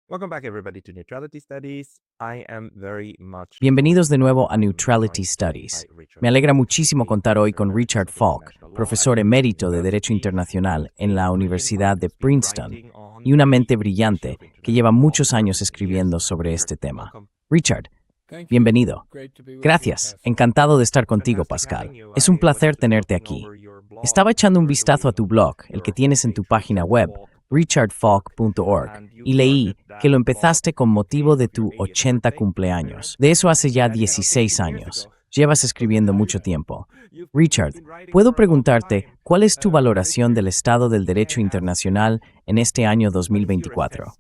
Welcome back, everybody, to Neutrality Studies. I am very much Bienvenidos de nuevo a Neutrality Studies. Me alegra muchísimo contar hoy con Richard Falk, profesor emérito de Derecho Internacional en la Universidad de Princeton y una mente brillante que lleva muchos años escribiendo sobre este tema. Richard, bienvenido. Gracias. Encantado de estar contigo, Pascal. Es un placer tenerte aquí. Estaba echando un vistazo a tu blog, el que tienes en tu página web, richardfalk.org, y leí que lo empezaste con motivo de tu 80 cumpleaños. De eso hace ya 16 años. Llevas escribiendo mucho tiempo. Richard, ¿puedo preguntarte cuál es tu valoración del estado del derecho internacional en este año 2024?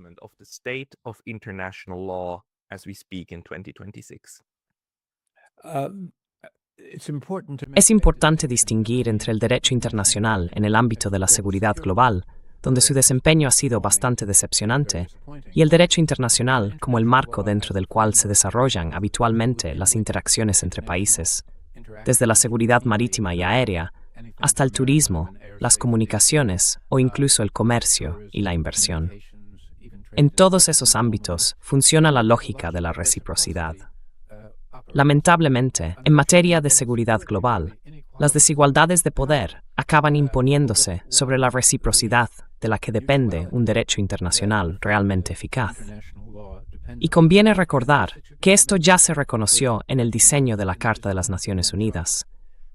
Es importante distinguir entre el derecho internacional en el ámbito de la seguridad global, donde su desempeño ha sido bastante decepcionante, y el derecho internacional como el marco dentro del cual se desarrollan habitualmente las interacciones entre países, desde la seguridad marítima y aérea hasta el turismo, las comunicaciones o incluso el comercio y la inversión. En todos esos ámbitos funciona la lógica de la reciprocidad. Lamentablemente, en materia de seguridad global, las desigualdades de poder acaban imponiéndose sobre la reciprocidad de la que depende un derecho internacional realmente eficaz. Y conviene recordar que esto ya se reconoció en el diseño de la Carta de las Naciones Unidas,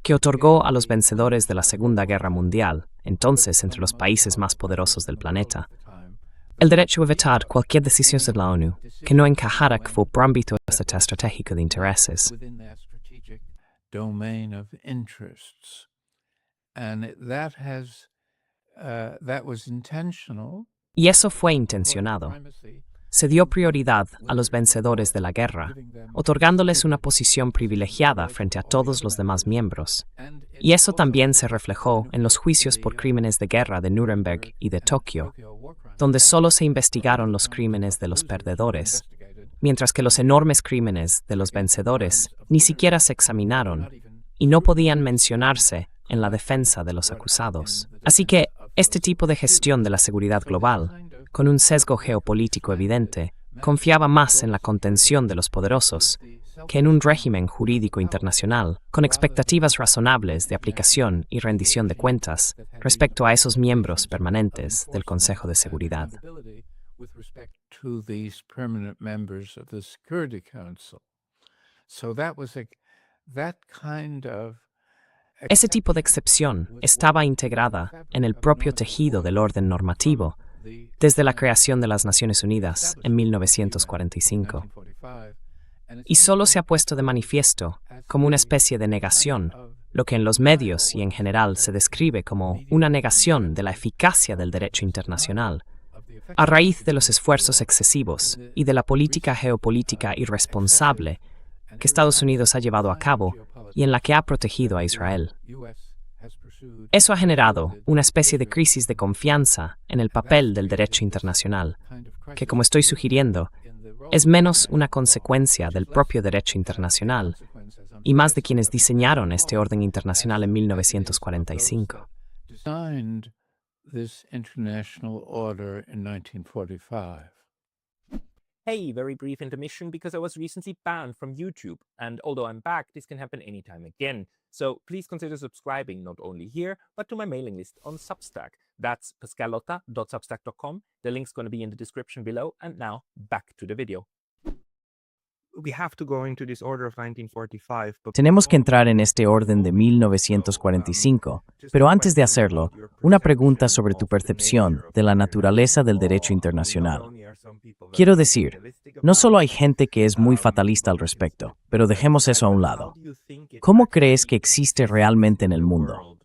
que otorgó a los vencedores de la Segunda Guerra Mundial, entonces entre los países más poderosos del planeta, el derecho a vetar cualquier decisión de la ONU que no encajara con el ámbito estratégico de intereses. Y eso fue intencionado. Se dio prioridad a los vencedores de la guerra, otorgándoles una posición privilegiada frente a todos los demás miembros. Y eso también se reflejó en los juicios por crímenes de guerra de Nuremberg y de Tokio, donde solo se investigaron los crímenes de los perdedores, mientras que los enormes crímenes de los vencedores ni siquiera se examinaron y no podían mencionarse en la defensa de los acusados. Así que este tipo de gestión de la seguridad global, con un sesgo geopolítico evidente, confiaba más en la contención de los poderosos que en un régimen jurídico internacional con expectativas razonables de aplicación y rendición de cuentas respecto a esos miembros permanentes del Consejo de Seguridad. Ese tipo de excepción estaba integrada en el propio tejido del orden normativo desde la creación de las Naciones Unidas en 1945. Y solo se ha puesto de manifiesto como una especie de negación, lo que en los medios y en general se describe como una negación de la eficacia del derecho internacional, a raíz de los esfuerzos excesivos y de la política geopolítica irresponsable que Estados Unidos ha llevado a cabo y en la que ha protegido a Israel. Eso ha generado una especie de crisis de confianza en el papel del derecho internacional, que, como estoy sugiriendo, es menos una consecuencia del propio derecho internacional y más de quienes diseñaron este orden internacional en 1945. Hey, very brief intermission because I was recently banned from YouTube, and although I'm back, this can happen anytime again. So please consider subscribing not only here, but to my mailing list on Substack. That's pascalotta.substack.com. The link's going to be in the description below, and now back to the video. We have to go into this order of 1945, but Tenemos que entrar en este orden de 1945, pero antes de hacerlo, una pregunta sobre tu percepción de la naturaleza del derecho internacional. Quiero decir, no solo hay gente que es muy fatalista al respecto, pero dejemos eso a un lado. ¿Cómo crees que existe realmente en el mundo?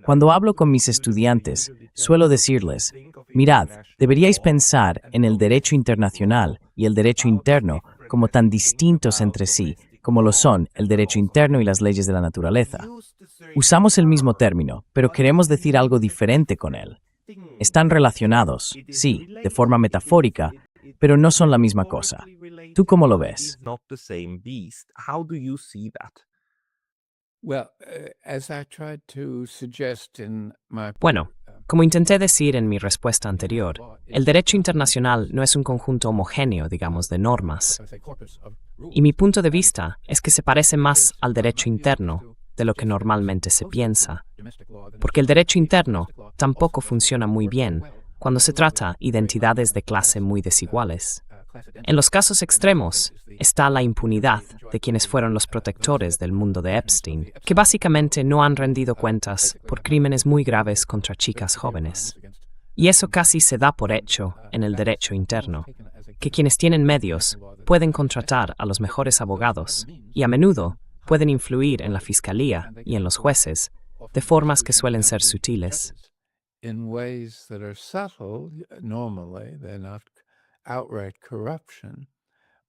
Cuando hablo con mis estudiantes, suelo decirles, mirad, deberíais pensar en el derecho internacional y el derecho interno como tan distintos entre sí, como lo son el derecho interno y las leyes de la naturaleza. Usamos el mismo término, pero queremos decir algo diferente con él. Están relacionados, sí, de forma metafórica, pero no son la misma cosa. ¿Tú cómo lo ves? Bueno, Como intenté decir en mi respuesta anterior, el derecho internacional no es un conjunto homogéneo, digamos, de normas. Y mi punto de vista es que se parece más al derecho interno de lo que normalmente se piensa. Porque el derecho interno tampoco funciona muy bien cuando se trata de identidades de clase muy desiguales. En los casos extremos está la impunidad de quienes fueron los protectores del mundo de Epstein, que básicamente no han rendido cuentas por crímenes muy graves contra chicas jóvenes. Y eso casi se da por hecho en el derecho interno, que quienes tienen medios pueden contratar a los mejores abogados y a menudo pueden influir en la fiscalía y en los jueces de formas que suelen ser sutiles. In ways that are subtle, normally they're not outright corruption,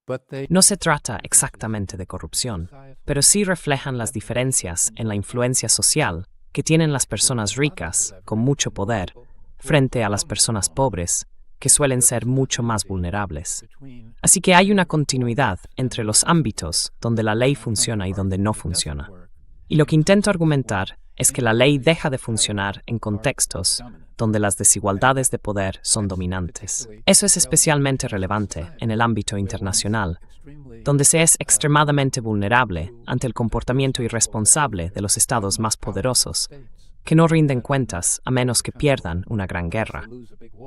but they No se trata exactamente de corrupción, pero sí reflejan las diferencias en la influencia social que tienen las personas ricas, con mucho poder, frente a las personas pobres, que suelen ser mucho más vulnerables. Así que hay una continuidad entre los ámbitos donde la ley funciona y donde no funciona. Y lo que intento argumentar es que la ley deja de funcionar en contextos donde las desigualdades de poder son dominantes. Eso es especialmente relevante en el ámbito internacional, donde se es extremadamente vulnerable ante el comportamiento irresponsable de los estados más poderosos, que no rinden cuentas a menos que pierdan una gran guerra.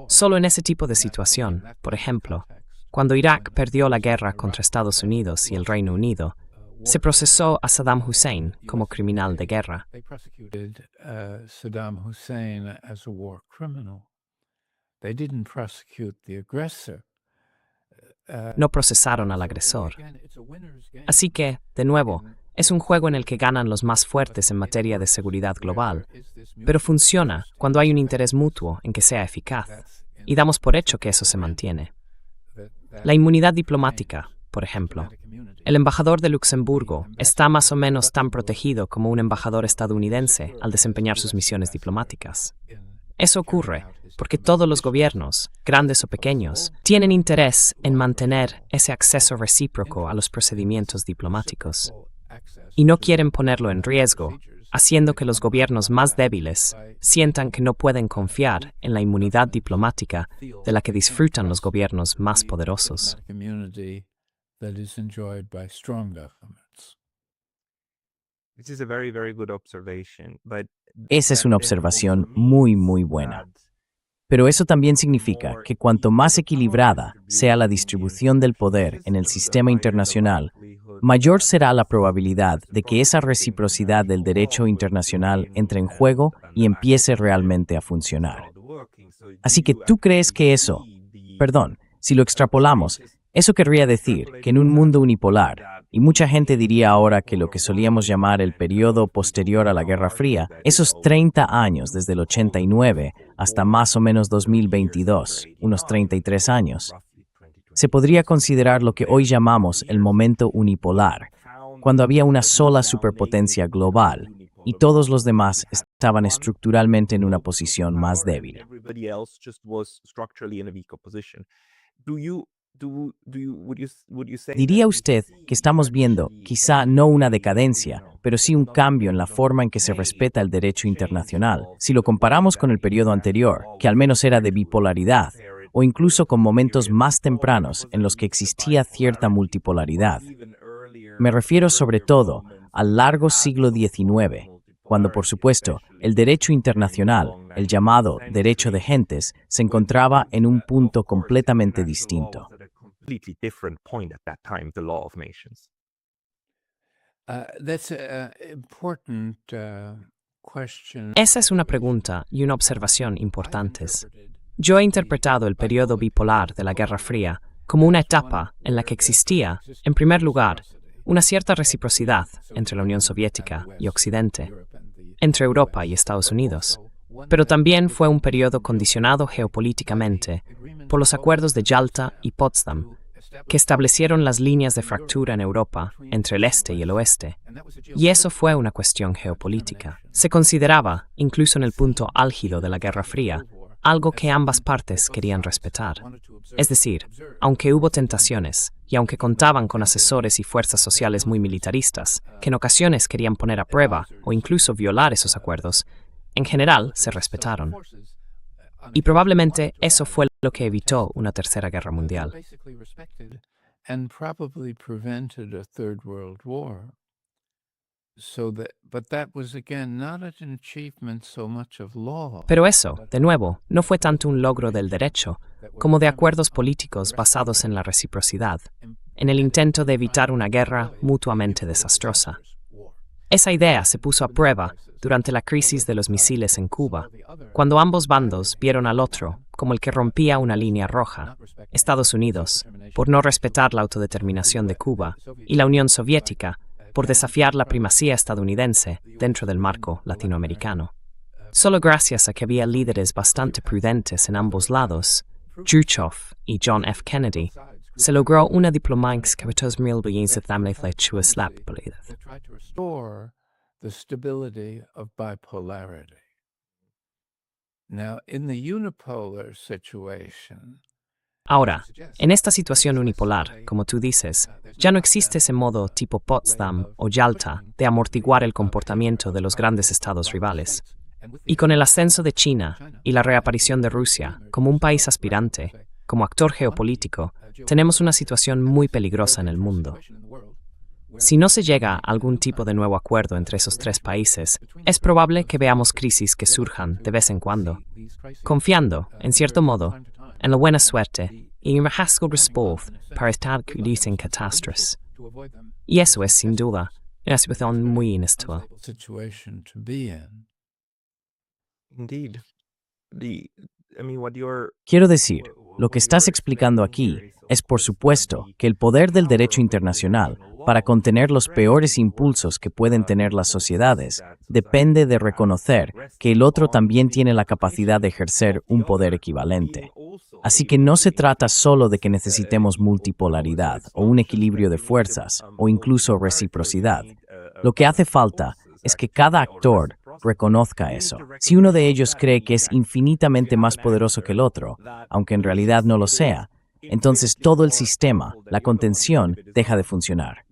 Solo en ese tipo de situación, por ejemplo, cuando Irak perdió la guerra contra Estados Unidos y el Reino Unido, se procesó a Saddam Hussein como criminal de guerra. They prosecuted Saddam Hussein as a war criminal. They didn't prosecute the aggressor. No procesaron al agresor. Again, it's a winner's game. Así que, de nuevo, es un juego en el que ganan los más fuertes en materia de seguridad global, pero funciona cuando hay un interés mutuo en que sea eficaz, y damos por hecho que eso se mantiene. La inmunidad diplomática, por ejemplo. El embajador de Luxemburgo está más o menos tan protegido como un embajador estadounidense al desempeñar sus misiones diplomáticas. Eso ocurre porque todos los gobiernos, grandes o pequeños, tienen interés en mantener ese acceso recíproco a los procedimientos diplomáticos y no quieren ponerlo en riesgo, haciendo que los gobiernos más débiles sientan que no pueden confiar en la inmunidad diplomática de la que disfrutan los gobiernos más poderosos. Immunity that is enjoyed by strong governments. This is a very, very good observation, but Esa es una observación muy, muy buena. Pero eso también significa que cuanto más equilibrada sea la distribución del poder en el sistema internacional, mayor será la probabilidad de que esa reciprocidad del derecho internacional entre en juego y empiece realmente a funcionar. Así que tú crees que eso, si lo extrapolamos, eso querría decir que en un mundo unipolar, y mucha gente diría ahora que lo que solíamos llamar el periodo posterior a la Guerra Fría, esos 30 años desde el 89 hasta más o menos 2022, unos 33 años, se podría considerar lo que hoy llamamos el momento unipolar, cuando había una sola superpotencia global y todos los demás estaban estructuralmente en una posición más débil. Everybody else just was structurally in a weaker position. Would you say Diría that usted que estamos viendo, quizá no una decadencia, pero sí un cambio en la forma en que se respeta el derecho internacional, si lo comparamos con el periodo anterior, que al menos era de bipolaridad, o incluso con momentos más tempranos en los que existía cierta multipolaridad? Me refiero sobre todo al largo siglo XIX, cuando, por supuesto, el derecho internacional, el llamado derecho de gentes, se encontraba en un punto completamente distinto. completely different point at that time, the law of nations? That's an important question. Esa es una pregunta y una observación importantes. Yo he interpretado el periodo bipolar de la Guerra Fría como una etapa en la que existía, en primer lugar, una cierta reciprocidad entre la Unión Soviética y Occidente, entre Europa y Estados Unidos, pero también fue un periodo condicionado geopolíticamente por los acuerdos de Yalta y Potsdam, que establecieron las líneas de fractura en Europa entre el este y el oeste. Y eso fue una cuestión geopolítica. Se consideraba, incluso en el punto álgido de la Guerra Fría, algo que ambas partes querían respetar. Es decir, aunque hubo tentaciones, y aunque contaban con asesores y fuerzas sociales muy militaristas, que en ocasiones querían poner a prueba o incluso violar esos acuerdos, en general se respetaron. Y probablemente eso fue lo que evitó una tercera guerra mundial. Basically respected and probably prevented a third world war. But that was again not an achievement so much of law. Pero eso, de nuevo, no fue tanto un logro del derecho, como de acuerdos políticos basados en la reciprocidad, en el intento de evitar una guerra mutuamente desastrosa. Esa idea se puso a prueba durante la crisis de los misiles en Cuba, cuando ambos bandos vieron al otro como el que rompía una línea roja, Estados Unidos, por no respetar la autodeterminación de Cuba, y la Unión Soviética, por desafiar la primacía estadounidense dentro del marco latinoamericano. Solo gracias a que había líderes bastante prudentes en ambos lados, Khrushchev y John F. Kennedy, se logró una diplomacia que Restore the stability of bipolarity. Now, in the unipolar situation, Ahora, en esta situación unipolar, como tú dices, ya no existe ese modo tipo Potsdam o Yalta de amortiguar el comportamiento de los grandes estados rivales. Y con el ascenso de China y la reaparición de Rusia como un país aspirante, como actor geopolítico, tenemos una situación muy peligrosa en el mundo. Si no se llega a algún tipo de nuevo acuerdo entre esos tres países, es probable que veamos crisis que surjan de vez en cuando, confiando, en cierto modo, en la buena suerte y en rasgo respuesta para estar en catástrofes. Y eso es, sin duda, una situación muy inestable. situation to be in. Indeed. What you're Quiero decir, lo que estás explicando aquí es, por supuesto, que el poder del derecho internacional para contener los peores impulsos que pueden tener las sociedades depende de reconocer que el otro también tiene la capacidad de ejercer un poder equivalente. Así que no se trata solo de que necesitemos multipolaridad o un equilibrio de fuerzas o incluso reciprocidad. Lo que hace falta es que cada actor reconozca eso. Si uno de ellos cree que es infinitamente más poderoso que el otro, aunque en realidad no lo sea, entonces todo el sistema, la contención, deja de funcionar.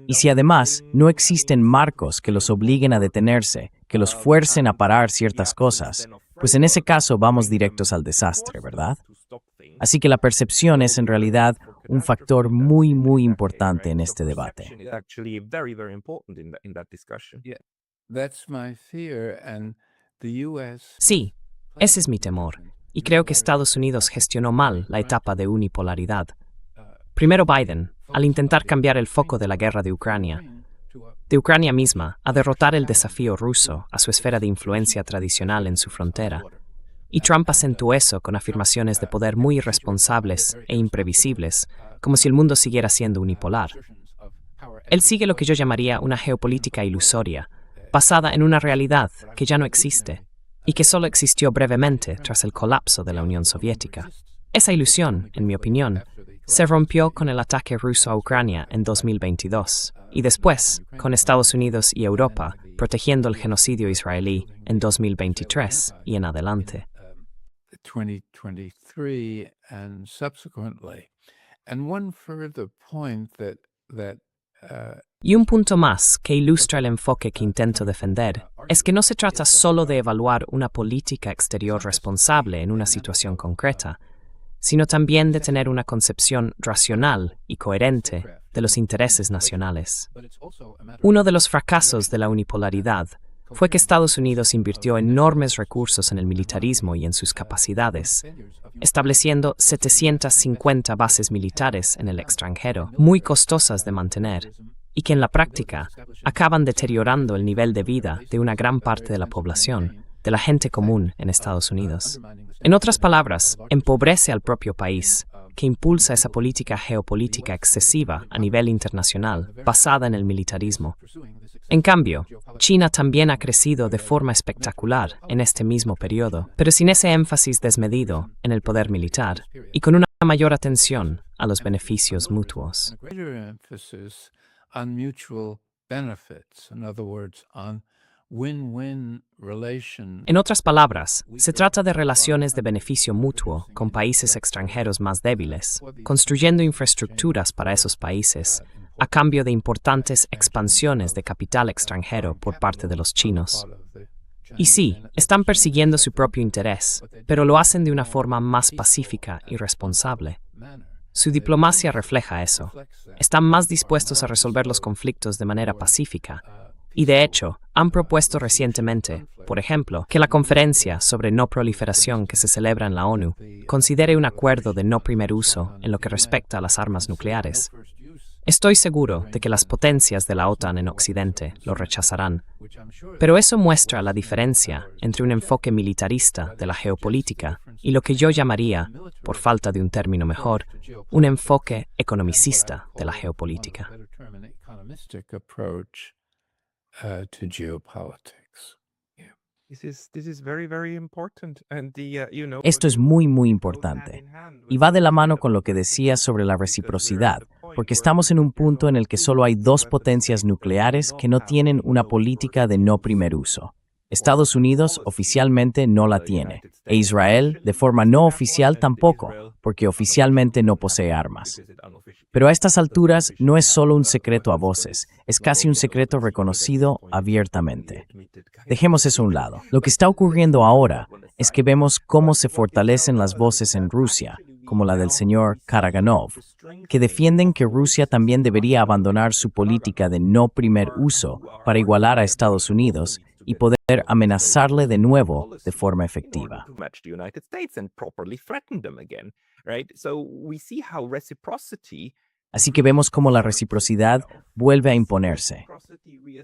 Y si además no existen marcos que los obliguen a detenerse, que los fuercen a parar ciertas cosas, pues en ese caso vamos directos al desastre, ¿verdad? Así que la percepción es en realidad un factor muy, muy importante en este debate. That's my fear, and the U.S. Sí, ese es mi temor, y creo que Estados Unidos gestionó mal la etapa de unipolaridad. Primero Biden, al intentar cambiar el foco de la guerra de Ucrania misma, a derrotar el desafío ruso a su esfera de influencia tradicional en su frontera. Y Trump acentuó eso con afirmaciones de poder muy irresponsables e imprevisibles, como si el mundo siguiera siendo unipolar. Él sigue lo que yo llamaría una geopolítica ilusoria, basada en una realidad que ya no existe y que solo existió brevemente tras el colapso de la Unión Soviética. Esa ilusión, en mi opinión, se rompió con el ataque ruso a Ucrania en 2022 y después con Estados Unidos y Europa protegiendo el genocidio israelí en 2023 y en adelante. 2023 and subsequently. And one further point that Y un punto más que ilustra el enfoque que intento defender es que no se trata solo de evaluar una política exterior responsable en una situación concreta, sino también de tener una concepción racional y coherente de los intereses nacionales. Uno de los fracasos de la unipolaridad fue que Estados Unidos invirtió enormes recursos en el militarismo y en sus capacidades, estableciendo 750 bases militares en el extranjero, muy costosas de mantener, y que en la práctica acaban deteriorando el nivel de vida de una gran parte de la población, de la gente común en Estados Unidos. En otras palabras, empobrece al propio país, que impulsa esa política geopolítica excesiva a nivel internacional, basada en el militarismo. En cambio, China también ha crecido de forma espectacular en este mismo periodo, pero sin ese énfasis desmedido en el poder militar y con una mayor atención a los beneficios mutuos. on mutual benefits, in other words, on win-win relations. En otras palabras, se trata de relaciones de beneficio mutuo con países extranjeros más débiles, construyendo infraestructuras para esos países, a cambio de importantes expansiones de capital extranjero por parte de los chinos. Y sí, están persiguiendo su propio interés, pero lo hacen de una forma más pacífica y responsable. Su diplomacia refleja eso. Están más dispuestos a resolver los conflictos de manera pacífica. Y de hecho, han propuesto recientemente, por ejemplo, que la conferencia sobre no proliferación que se celebra en la ONU considere un acuerdo de no primer uso en lo que respecta a las armas nucleares. Estoy seguro de que las potencias de la OTAN en Occidente lo rechazarán, pero eso muestra la diferencia entre un enfoque militarista de la geopolítica y lo que yo llamaría, por falta de un término mejor, un enfoque economicista de la geopolítica. To geopolitics. Esto es muy importante. Y va de la mano con lo que decías sobre la reciprocidad, porque estamos en un punto en el que solo hay dos potencias nucleares que no tienen una política de no primer uso. Estados Unidos oficialmente no la tiene, e Israel, de forma no oficial, tampoco, porque oficialmente no posee armas. Pero a estas alturas no es solo un secreto a voces, es casi un secreto reconocido abiertamente. Dejemos eso a un lado. Lo que está ocurriendo ahora es que vemos cómo se fortalecen las voces en Rusia, como la del señor Karaganov, que defienden que Rusia también debería abandonar su política de no primer uso para igualar a Estados Unidos y poder amenazarle de nuevo de forma efectiva. Así que vemos cómo la reciprocidad vuelve a imponerse.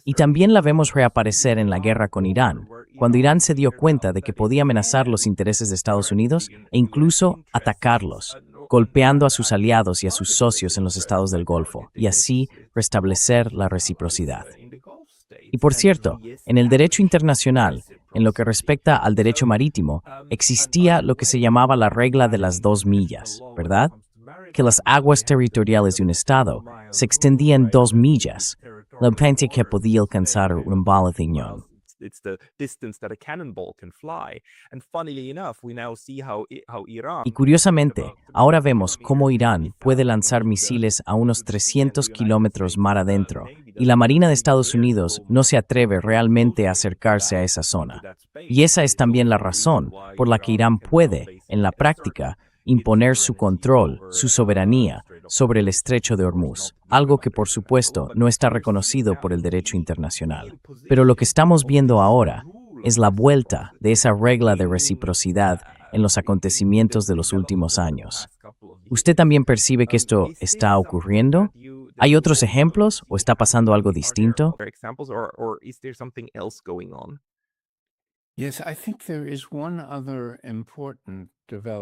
Y también la vemos reaparecer en la guerra con Irán, cuando Irán se dio cuenta de que podía amenazar los intereses de Estados Unidos e incluso atacarlos, golpeando a sus aliados y a sus socios en los estados del Golfo, y así restablecer la reciprocidad. Y por cierto, en el derecho internacional, en lo que respecta al derecho marítimo, existía lo que se llamaba la regla de las 2 millas, ¿verdad? Que las aguas territoriales de un estado se extendían 2 millas, la distancia que podía alcanzar un bala de cañón. Y curiosamente, ahora vemos cómo Irán puede lanzar misiles a unos 300 kilómetros mar adentro, y la Marina de Estados Unidos no se atreve realmente a acercarse a esa zona. Y esa es también la razón por la que Irán puede, en la práctica, imponer su control, su soberanía, sobre el estrecho de Hormuz, algo que por supuesto no está reconocido por el derecho internacional. Pero lo que estamos viendo ahora es la vuelta de esa regla de reciprocidad en los acontecimientos de los últimos años. ¿Usted también percibe que esto está ocurriendo? ¿Hay otros ejemplos o está pasando algo distinto?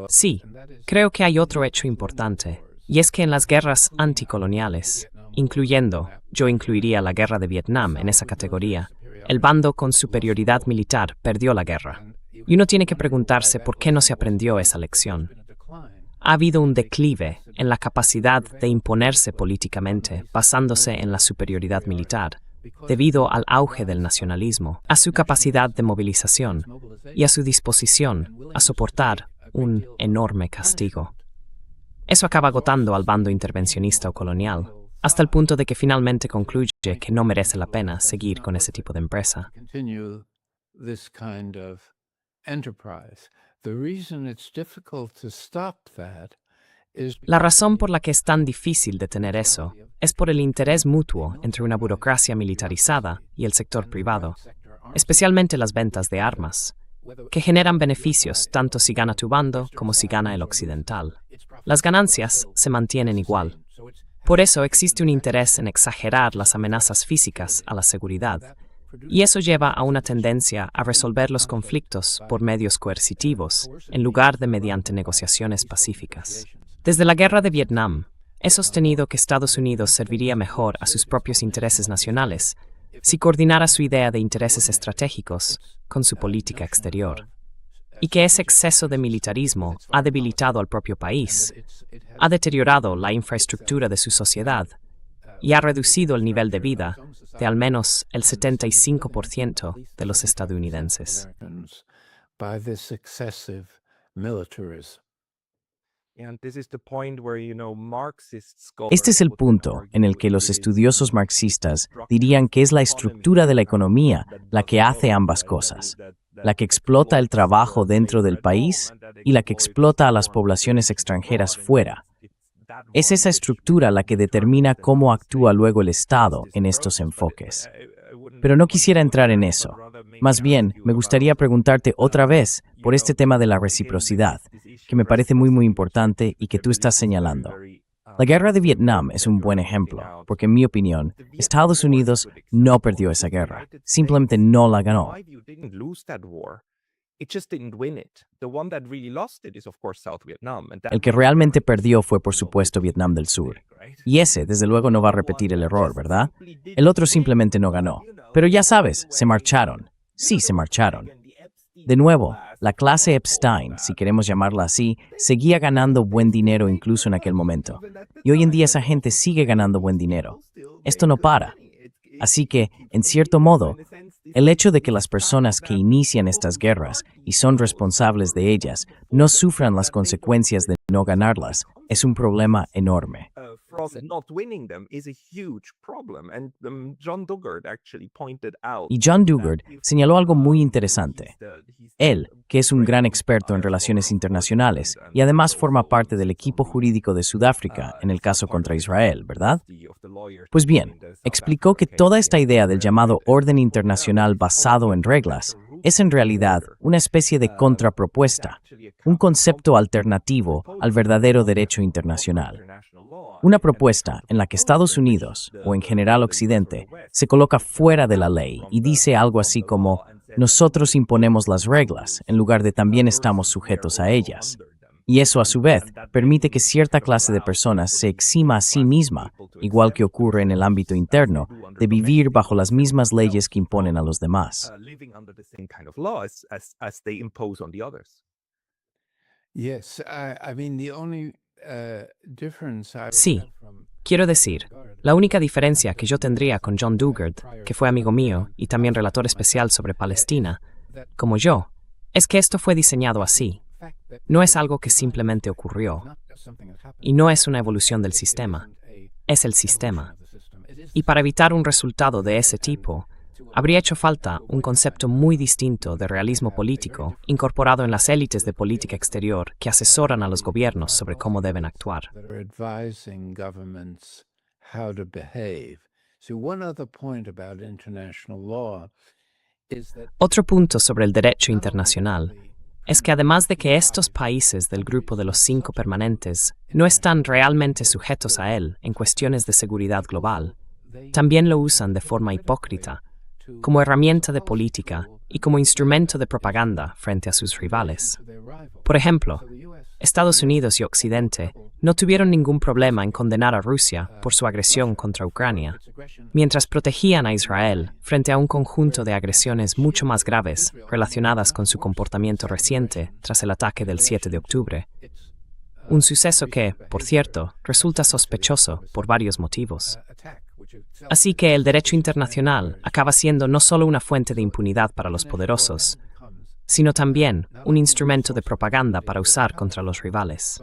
Sí, creo que hay otro hecho importante, y es que en las guerras anticoloniales, yo incluiría la guerra de Vietnam en esa categoría, el bando con superioridad militar perdió la guerra. Y uno tiene que preguntarse por qué no se aprendió esa lección. Ha habido un declive en la capacidad de imponerse políticamente basándose en la superioridad militar, debido al auge del nacionalismo, a su capacidad de movilización y a su disposición a soportar un enorme castigo. Eso acaba agotando al bando intervencionista o colonial, hasta el punto de que finalmente concluye que no merece la pena seguir con ese tipo de empresa. La razón por la que es tan difícil detener eso es por el interés mutuo entre una burocracia militarizada y el sector privado, especialmente las ventas de armas, que generan beneficios tanto si gana tu bando como si gana el occidental. Las ganancias se mantienen igual. Por eso existe un interés en exagerar las amenazas físicas a la seguridad, y eso lleva a una tendencia a resolver los conflictos por medios coercitivos en lugar de mediante negociaciones pacíficas. Desde la guerra de Vietnam, he sostenido que Estados Unidos serviría mejor a sus propios intereses nacionales si coordinara su idea de intereses estratégicos con su política exterior, y que ese exceso de militarismo ha debilitado al propio país, ha deteriorado la infraestructura de su sociedad y ha reducido el nivel de vida de al menos el 75% de los estadounidenses. Este es el punto en el que los estudiosos marxistas dirían que es la estructura de la economía la que hace ambas cosas, la que explota el trabajo dentro del país y la que explota a las poblaciones extranjeras fuera. Es esa estructura la que determina cómo actúa luego el Estado en estos enfoques. Pero no quisiera entrar en eso. Más bien, me gustaría preguntarte otra vez por este tema de la reciprocidad, que me parece muy importante y que tú estás señalando. La guerra de Vietnam es un buen ejemplo, porque en mi opinión, Estados Unidos no perdió esa guerra, simplemente no la ganó. El que realmente perdió fue, por supuesto, Vietnam del Sur. Y ese, desde luego, no va a repetir el error, ¿verdad? El otro simplemente no ganó. Pero ya sabes, se marcharon. Sí, se marcharon. De nuevo, la clase Epstein, si queremos llamarla así, seguía ganando buen dinero incluso en aquel momento. Y hoy en día esa gente sigue ganando buen dinero. Esto no para. Así que, en cierto modo, el hecho de que las personas que inician estas guerras y son responsables de ellas no sufran las consecuencias de no ganarlas es un problema enorme. Y John Dugard señaló algo muy interesante. Él, que es un gran experto en relaciones internacionales y además forma parte del equipo jurídico de Sudáfrica en el caso contra Israel, ¿verdad? Pues bien, explicó que toda esta idea del llamado orden internacional basado en reglas es en realidad una especie de contrapropuesta, un concepto alternativo al verdadero derecho internacional. Una propuesta en la que Estados Unidos, o en general Occidente, se coloca fuera de la ley y dice algo así como, nosotros imponemos las reglas, en lugar de también estamos sujetos a ellas. Y eso, a su vez, permite que cierta clase de personas se exima a sí misma, igual que ocurre en el ámbito interno, de vivir bajo las mismas leyes que imponen a los demás. Sí, quiero decir, la única diferencia que yo tendría con John Dugard, que fue amigo mío y también relator especial sobre Palestina, como yo, es que esto fue diseñado así. No es algo que simplemente ocurrió. Y no es una evolución del sistema. Es el sistema. Y para evitar un resultado de ese tipo, habría hecho falta un concepto muy distinto de realismo político incorporado en las élites de política exterior que asesoran a los gobiernos sobre cómo deben actuar. Otro punto sobre el derecho internacional es que además de que estos países del grupo de los 5 permanentes no están realmente sujetos a él en cuestiones de seguridad global, también lo usan de forma hipócrita, como herramienta de política y como instrumento de propaganda frente a sus rivales. Por ejemplo, Estados Unidos y Occidente no tuvieron ningún problema en condenar a Rusia por su agresión contra Ucrania, mientras protegían a Israel frente a un conjunto de agresiones mucho más graves relacionadas con su comportamiento reciente tras el ataque del 7 de octubre. Un suceso que, por cierto, resulta sospechoso por varios motivos. Así que el derecho internacional acaba siendo no solo una fuente de impunidad para los poderosos, sino también un instrumento de propaganda para usar contra los rivales.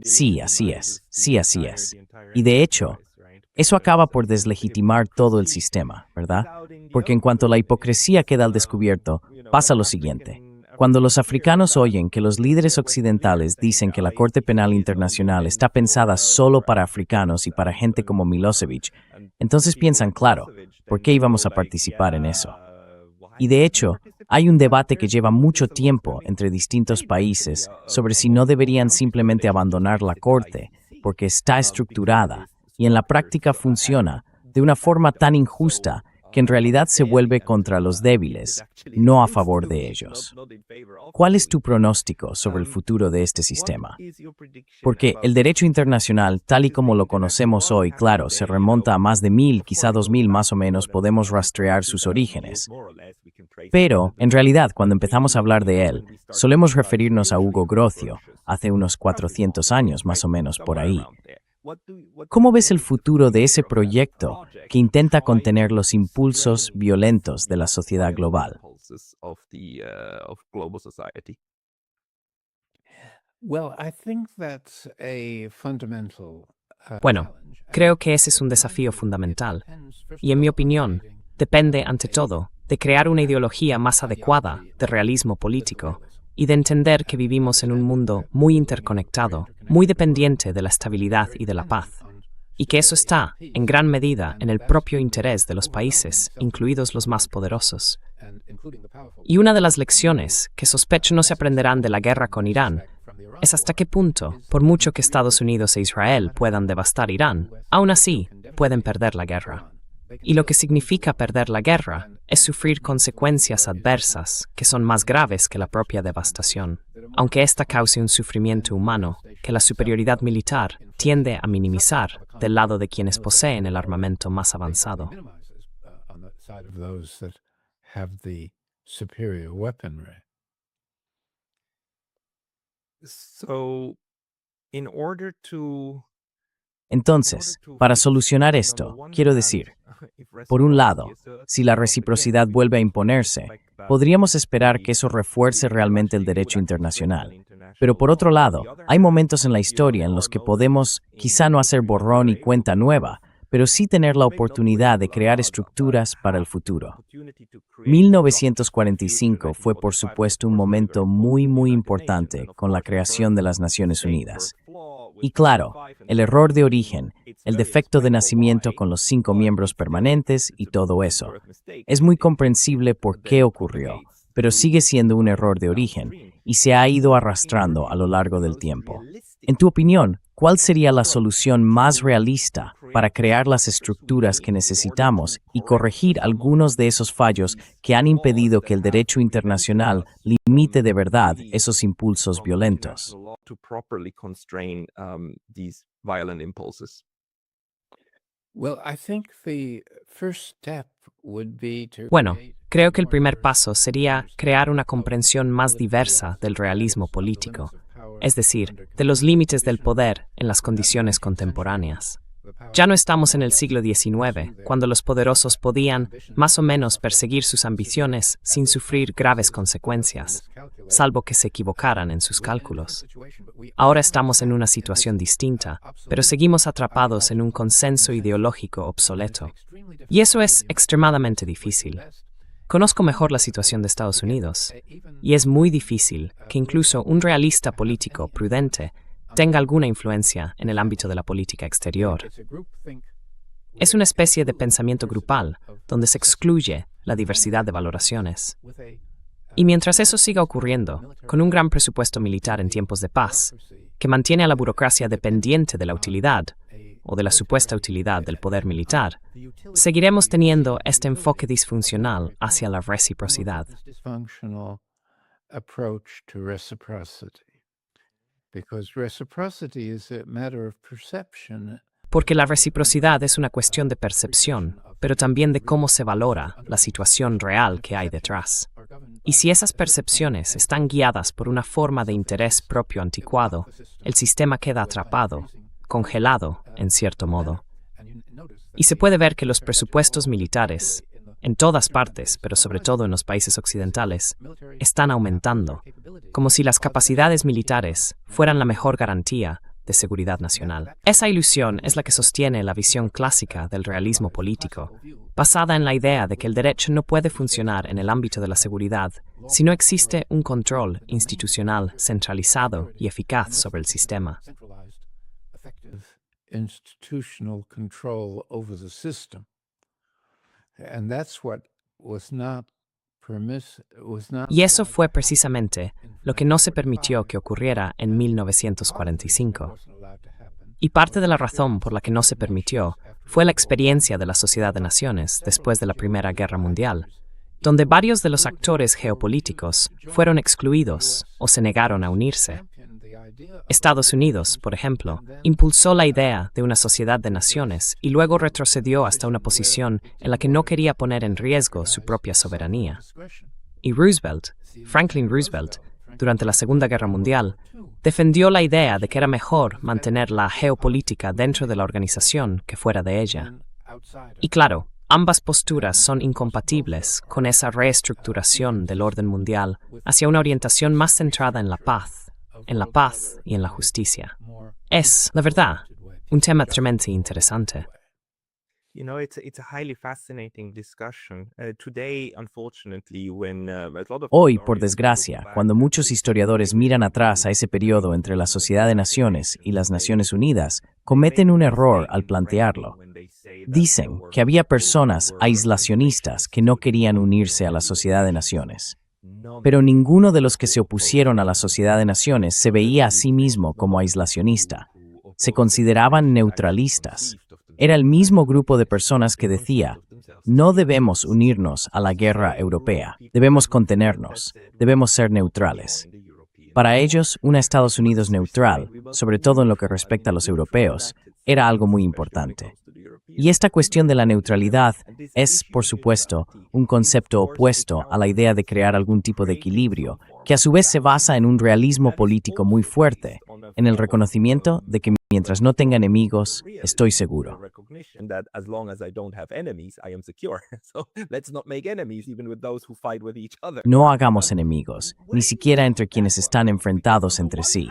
Sí, así es. Sí, así es. Y de hecho, eso acaba por deslegitimar todo el sistema, ¿verdad? Porque en cuanto la hipocresía queda al descubierto, pasa lo siguiente. Cuando los africanos oyen que los líderes occidentales dicen que la Corte Penal Internacional está pensada solo para africanos y para gente como Milosevic, entonces piensan, claro, ¿por qué íbamos a participar en eso? Y de hecho, hay un debate que lleva mucho tiempo entre distintos países sobre si no deberían simplemente abandonar la Corte, porque está estructurada y en la práctica funciona de una forma tan injusta que en realidad se vuelve contra los débiles, no a favor de ellos. ¿Cuál es tu pronóstico sobre el futuro de este sistema? Porque el derecho internacional, tal y como lo conocemos hoy, claro, se remonta a más de 1000, quizá 2000 más o menos, podemos rastrear sus orígenes. Pero, en realidad, cuando empezamos a hablar de él, solemos referirnos a Hugo Grocio, hace unos 400 años más o menos por ahí. ¿Cómo ves el futuro de ese proyecto que intenta contener los impulsos violentos de la sociedad global? Well, I think that's a fundamental Bueno, creo que ese es un desafío fundamental. Y en mi opinión, depende, ante todo, de crear una ideología más adecuada de realismo político y de entender que vivimos en un mundo muy interconectado, muy dependiente de la estabilidad y de la paz, y que eso está, en gran medida, en el propio interés de los países, incluidos los más poderosos. Y una de las lecciones que sospecho no se aprenderán de la guerra con Irán es hasta qué punto, por mucho que Estados Unidos e Israel puedan devastar Irán, aún así pueden perder la guerra. Y lo que significa perder la guerra es sufrir consecuencias adversas que son más graves que la propia devastación, aunque ésta cause un sufrimiento humano que la superioridad militar tiende a minimizar del lado de quienes poseen el armamento más avanzado. on the side of those that have the superior weaponry. So, in order to Entonces, para solucionar esto, quiero decir, por un lado, si la reciprocidad vuelve a imponerse, podríamos esperar que eso refuerce realmente el derecho internacional. Pero por otro lado, hay momentos en la historia en los que podemos, quizá no hacer borrón y cuenta nueva, pero sí tener la oportunidad de crear estructuras para el futuro. 1945 fue, por supuesto, un momento muy importante con la creación de las Naciones Unidas. Y claro, el error de origen, el defecto de nacimiento con los 5 miembros permanentes y todo eso. Es muy comprensible por qué ocurrió, pero sigue siendo un error de origen y se ha ido arrastrando a lo largo del tiempo. En tu opinión, ¿cuál sería la solución más realista para crear las estructuras que necesitamos y corregir algunos de esos fallos que han impedido que el derecho internacional limite de verdad esos impulsos violentos? Well, I think the first step would be to Bueno, creo que el primer paso sería crear una comprensión más diversa del realismo político, es decir, de los límites del poder en las condiciones contemporáneas. Ya no estamos en el siglo XIX, cuando los poderosos podían, más o menos, perseguir sus ambiciones sin sufrir graves consecuencias, salvo que se equivocaran en sus cálculos. Ahora estamos en una situación distinta, pero seguimos atrapados en un consenso ideológico obsoleto. Y eso es extremadamente difícil. Conozco mejor la situación de Estados Unidos, y es muy difícil que incluso un realista político prudente tenga alguna influencia en el ámbito de la política exterior. Es una especie de pensamiento grupal, donde se excluye la diversidad de valoraciones. Y mientras eso siga ocurriendo, con un gran presupuesto militar en tiempos de paz, que mantiene a la burocracia dependiente de la utilidad, o de la supuesta utilidad del poder militar, seguiremos teniendo este enfoque disfuncional hacia la reciprocidad. dysfunctional approach to reciprocity. Because reciprocity is a matter of perception. Porque la reciprocidad es una cuestión de percepción, pero también de cómo se valora la situación real que hay detrás. Y si esas percepciones están guiadas por una forma de interés propio anticuado, el sistema queda atrapado, congelado, en cierto modo. Y se puede ver que los presupuestos militares, en todas partes, pero sobre todo en los países occidentales, están aumentando, como si las capacidades militares fueran la mejor garantía de seguridad nacional. Esa ilusión es la que sostiene la visión clásica del realismo político, basada en la idea de que el derecho no puede funcionar en el ámbito de la seguridad si no existe un control institucional centralizado y eficaz sobre el sistema. Institutional control over the system. And that's what was not Y eso fue precisamente lo que no se permitió que ocurriera en 1945. Y parte de la razón por la que no se permitió fue la experiencia de la Sociedad de Naciones después de la Primera Guerra Mundial, donde varios de los actores geopolíticos fueron excluidos o se negaron a unirse. Estados Unidos, por ejemplo, impulsó la idea de una sociedad de naciones y luego retrocedió hasta una posición en la que no quería poner en riesgo su propia soberanía. Y Franklin Roosevelt, durante la Segunda Guerra Mundial, defendió la idea de que era mejor mantener la geopolítica dentro de la organización que fuera de ella. Y claro, ambas posturas son incompatibles con esa reestructuración del orden mundial hacia una orientación más centrada en la paz y en la justicia. Es, la verdad, un tema tremendamente interesante. You know, it's a highly fascinating discussion. Today, unfortunately, when a lot of Hoy, por desgracia, cuando muchos historiadores miran atrás a ese periodo entre la Sociedad de Naciones y las Naciones Unidas, cometen un error al plantearlo. Dicen que había personas aislacionistas que no querían unirse a la Sociedad de Naciones. Pero ninguno de los que se opusieron a la Sociedad de Naciones se veía a sí mismo como aislacionista. Se consideraban neutralistas. Era el mismo grupo de personas que decía, no debemos unirnos a la guerra europea, debemos contenernos, debemos ser neutrales. Para ellos, un Estados Unidos neutral, sobre todo en lo que respecta a los europeos, era algo muy importante. Y esta cuestión de la neutralidad es, por supuesto, un concepto opuesto a la idea de crear algún tipo de equilibrio, que a su vez se basa en un realismo político muy fuerte, en el reconocimiento de que mientras no tenga enemigos, estoy seguro. No hagamos enemigos, ni siquiera entre quienes están enfrentados entre sí.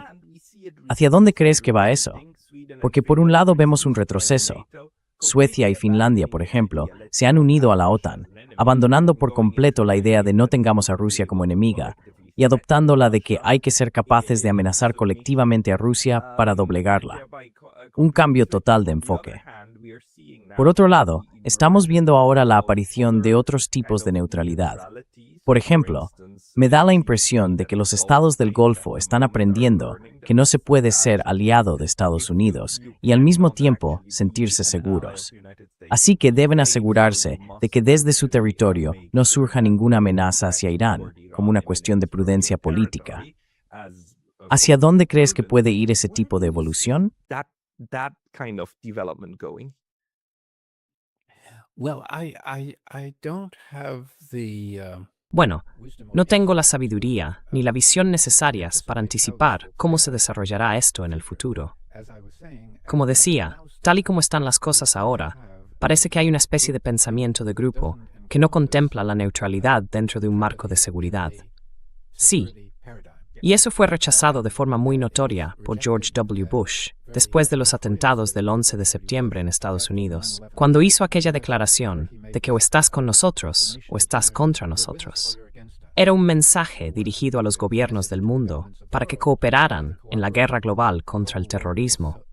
¿Hacia dónde crees que va eso? Porque por un lado vemos un retroceso. Suecia y Finlandia, por ejemplo, se han unido a la OTAN, abandonando por completo la idea de no tengamos a Rusia como enemiga y adoptando la de que hay que ser capaces de amenazar colectivamente a Rusia para doblegarla. Un cambio total de enfoque. Por otro lado, estamos viendo ahora la aparición de otros tipos de neutralidad. Por ejemplo, me da la impresión de que los estados del Golfo están aprendiendo que no se puede ser aliado de Estados Unidos y al mismo tiempo sentirse seguros. Así que deben asegurarse de que desde su territorio no surja ninguna amenaza hacia Irán, como una cuestión de prudencia política. ¿Hacia dónde crees que puede ir ese tipo de evolución? That kind of development going. Well, I don't have the Bueno, no tengo la sabiduría ni la visión necesarias para anticipar cómo se desarrollará esto en el futuro. Como decía, tal y como están las cosas ahora, parece que hay una especie de pensamiento de grupo que no contempla la neutralidad dentro de un marco de seguridad. Sí, y eso fue rechazado de forma muy notoria por George W. Bush después de los atentados del 11 de septiembre en Estados Unidos, cuando hizo aquella declaración de que o estás con nosotros o estás contra nosotros. Era un mensaje dirigido a los gobiernos del mundo para que cooperaran en la guerra global contra el terrorismo,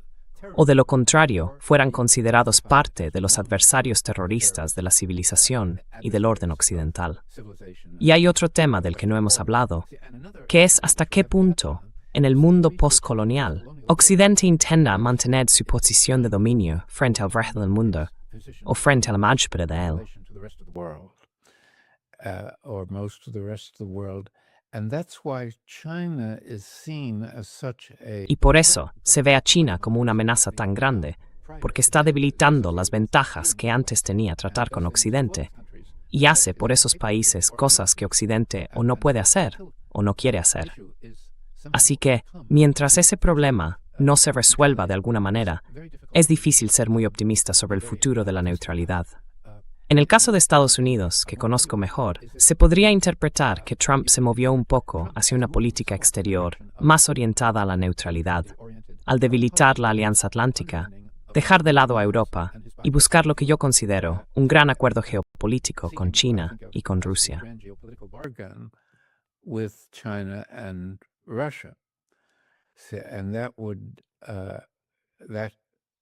o de lo contrario fueran considerados parte de los adversarios terroristas de la civilización y del orden occidental. Y hay otro tema del que no hemos hablado, que es hasta qué punto, en el mundo postcolonial, Occidente intenta mantener su posición de dominio frente al resto del mundo, o frente a la mayoría de él. or most of the rest of the world. And that's why China is seen as such a Y por eso se ve a China como una amenaza tan grande, porque está debilitando las ventajas que antes tenía tratar con Occidente, y hace por esos países cosas que Occidente o no puede hacer o no quiere hacer. Así que, mientras ese problema no se resuelva de alguna manera, es difícil ser muy optimista sobre el futuro de la neutralidad. En el caso de Estados Unidos, que conozco mejor, se podría interpretar que Trump se movió un poco hacia una política exterior más orientada a la neutralidad, al debilitar la Alianza Atlántica, dejar de lado a Europa y buscar lo que yo considero un gran acuerdo geopolítico con China y con Rusia. with China and Russia. And that would that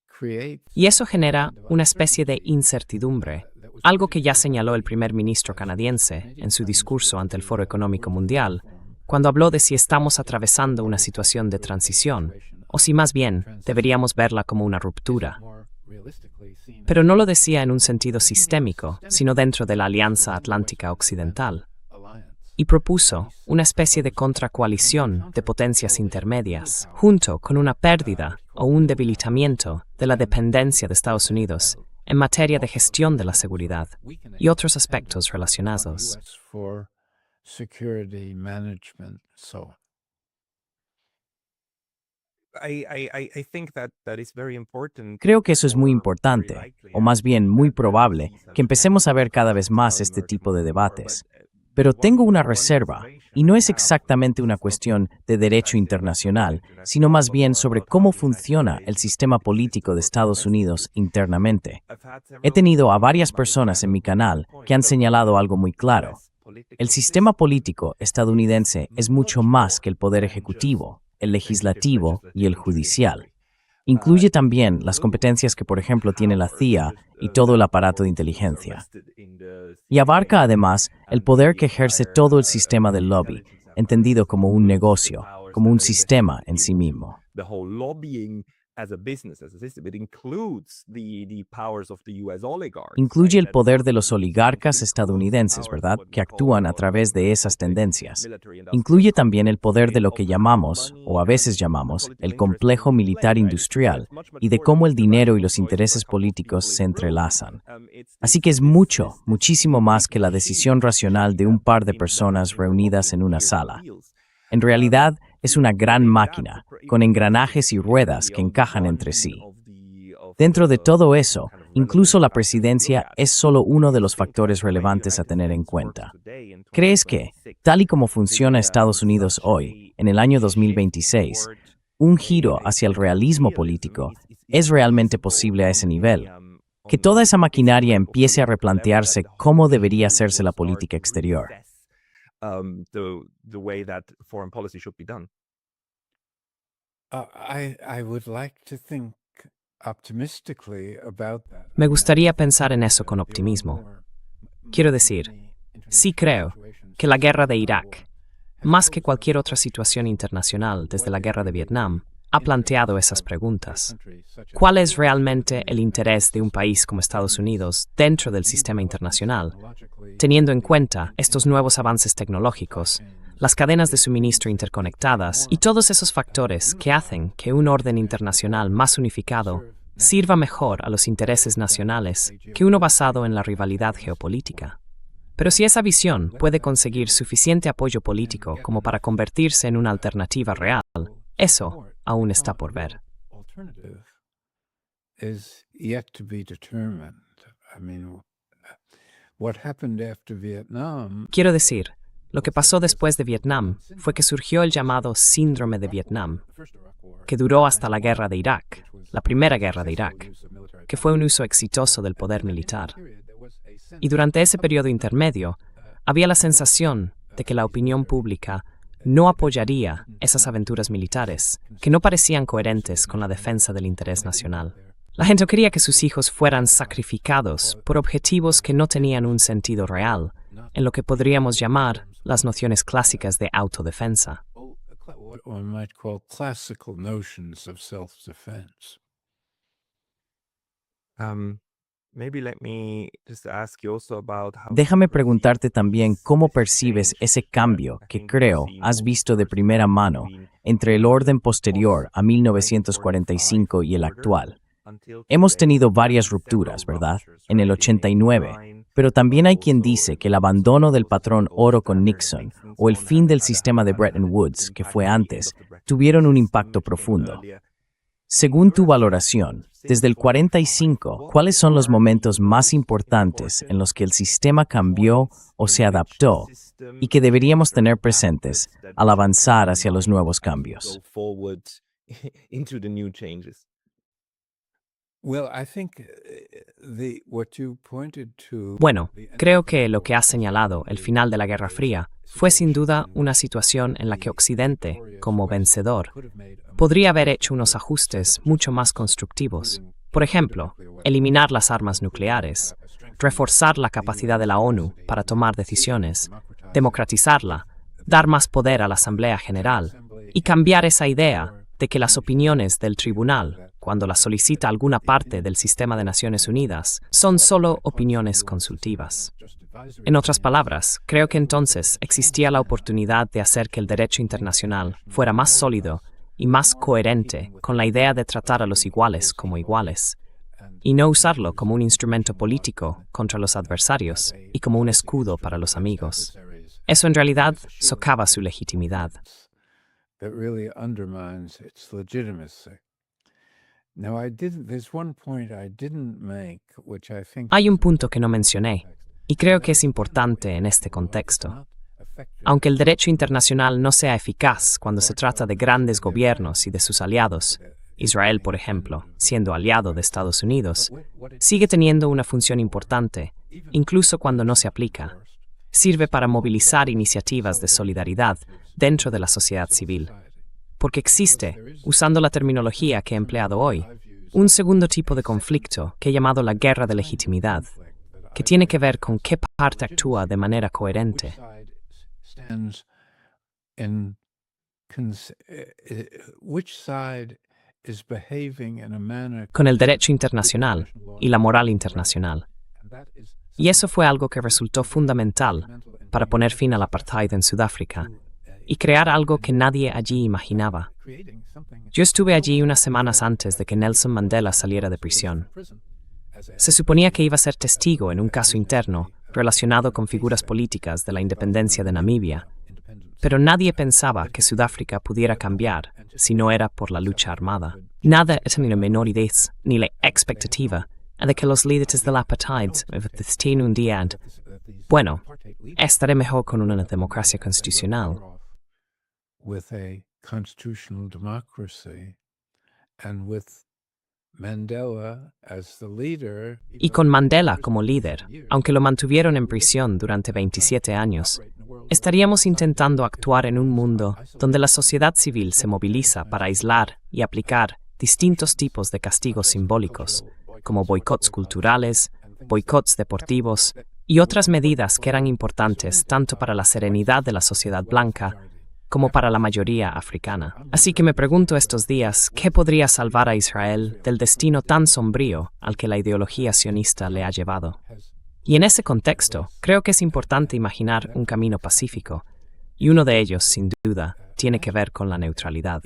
creates Y eso genera una especie de incertidumbre, algo que ya señaló el primer ministro canadiense en su discurso ante el Foro Económico Mundial, cuando habló de si estamos atravesando una situación de transición, o si más bien deberíamos verla como una ruptura. Pero no lo decía en un sentido sistémico, sino dentro de la Alianza Atlántica Occidental, y propuso una especie de contracoalición de potencias intermedias, junto con una pérdida o un debilitamiento de la dependencia de Estados Unidos en materia de gestión de la seguridad y otros aspectos relacionados. for security management, so on. I think that is very important. Creo que eso es muy importante, o más bien muy probable, que empecemos a ver cada vez más este tipo de debates. Pero tengo una reserva, y no es exactamente una cuestión de derecho internacional, sino más bien sobre cómo funciona el sistema político de Estados Unidos internamente. He tenido a varias personas en mi canal que han señalado algo muy claro. El sistema político estadounidense es mucho más que el poder ejecutivo, el legislativo y el judicial. Incluye también las competencias que, por ejemplo, tiene la CIA y todo el aparato de inteligencia. Y abarca además el poder que ejerce todo el sistema del lobby, entendido como un negocio, como un sistema en sí mismo. The whole lobbying as a business, as a system, it includes the powers of the US oligarchs. Incluye el poder de los oligarcas estadounidenses, ¿verdad?, que actúan a través de esas tendencias. Incluye también el poder de lo que llamamos, o a veces llamamos, el complejo militar industrial, y de cómo el dinero y los intereses políticos se entrelazan. Así que es mucho, muchísimo más que la decisión racional de un par de personas reunidas en una sala. En realidad, es una gran máquina, con engranajes y ruedas que encajan entre sí. Dentro de todo eso, incluso la presidencia es solo uno de los factores relevantes a tener en cuenta. ¿Crees que, tal y como funciona Estados Unidos hoy, en el año 2026, un giro hacia el realismo político es realmente posible a ese nivel? Que toda esa maquinaria empiece a replantearse cómo debería hacerse la política exterior. The way that foreign policy should be done. I would like to think optimistically about that. Me gustaría pensar en eso con optimismo. Quiero decir, sí creo que la guerra de Irak, más que cualquier otra situación internacional desde la guerra de Vietnam, ha planteado esas preguntas. ¿Cuál es realmente el interés de un país como Estados Unidos dentro del sistema internacional, teniendo en cuenta estos nuevos avances tecnológicos, las cadenas de suministro interconectadas y todos esos factores que hacen que un orden internacional más unificado sirva mejor a los intereses nacionales que uno basado en la rivalidad geopolítica? Pero si esa visión puede conseguir suficiente apoyo político como para convertirse en una alternativa real, eso aún está por ver. Alternative is yet to be determined. I mean, what happened after Vietnam? Quiero decir, lo que pasó después de Vietnam fue que surgió el llamado síndrome de Vietnam, que duró hasta la guerra de Irak, la primera guerra de Irak, que fue un uso exitoso del poder militar. Y durante ese periodo intermedio, había la sensación de que la opinión pública no apoyaría esas aventuras militares, que no parecían coherentes con la defensa del interés nacional. La gente quería que sus hijos fueran sacrificados por objetivos que no tenían un sentido real, en lo que podríamos llamar las nociones clásicas de autodefensa. What one might call classical notions of self-defense. Maybe let me just ask you also about how. Déjame preguntarte también cómo percibes ese cambio que creo has visto de primera mano entre el orden posterior a 1945 y el actual. Hemos tenido varias rupturas, ¿verdad? En el 89, pero también hay quien dice que el abandono del patrón oro con Nixon o el fin del sistema de Bretton Woods, que fue antes, tuvieron un impacto profundo. Según tu valoración, desde el 45, ¿cuáles son los momentos más importantes en los que el sistema cambió o se adaptó y que deberíamos tener presentes al avanzar hacia los nuevos cambios? Bueno, creo que lo que has señalado, el final de la Guerra Fría, fue sin duda una situación en la que Occidente, como vencedor, podría haber hecho unos ajustes mucho más constructivos. Por ejemplo, eliminar las armas nucleares, reforzar la capacidad de la ONU para tomar decisiones, democratizarla, dar más poder a la Asamblea General y cambiar esa idea de que las opiniones del tribunal, cuando las solicita alguna parte del sistema de Naciones Unidas, son solo opiniones consultivas. En otras palabras, creo que entonces existía la oportunidad de hacer que el derecho internacional fuera más sólido y más coherente con la idea de tratar a los iguales como iguales, y no usarlo como un instrumento político contra los adversarios y como un escudo para los amigos. Eso en realidad socava su legitimidad. that really undermines its legitimacy. Now, there's one point I didn't make, which I think Hay un punto que no mencioné, y creo que es importante en este contexto. Aunque el derecho internacional no sea eficaz cuando se trata de grandes gobiernos y de sus aliados, Israel, por ejemplo, siendo aliado de Estados Unidos, sigue teniendo una función importante, incluso cuando no se aplica. Sirve para movilizar iniciativas de solidaridad dentro de la sociedad civil. Porque existe, usando la terminología que he empleado hoy, un segundo tipo de conflicto que he llamado la guerra de legitimidad, que tiene que ver con qué parte actúa de manera coherente. Which side is behaving in a manner Con el derecho internacional y la moral internacional. Y eso fue algo que resultó fundamental para poner fin al apartheid en Sudáfrica y crear algo que nadie allí imaginaba. Yo estuve allí unas semanas antes de que Nelson Mandela saliera de prisión. Se suponía que iba a ser testigo en un caso interno relacionado con figuras políticas de la independencia de Namibia, pero nadie pensaba que Sudáfrica pudiera cambiar si no era por la lucha armada. Nada tenía menor idea ni la expectativa de que los líderes del apartheid existían un día bueno, estaré mejor con una democracia constitucional. with a constitutional democracy and with Mandela as the leader. Y con Mandela como líder, aunque lo mantuvieron en prisión durante 27 años, estaríamos intentando actuar en un mundo donde la sociedad civil se moviliza para aislar y aplicar distintos tipos de castigos simbólicos, como boicots culturales, boicots deportivos y otras medidas que eran importantes tanto para la serenidad de la sociedad blanca como para la mayoría africana. Así que me pregunto estos días, ¿qué podría salvar a Israel del destino tan sombrío al que la ideología sionista le ha llevado? Y en ese contexto, creo que es importante imaginar un camino pacífico, y uno de ellos, sin duda, tiene que ver con la neutralidad.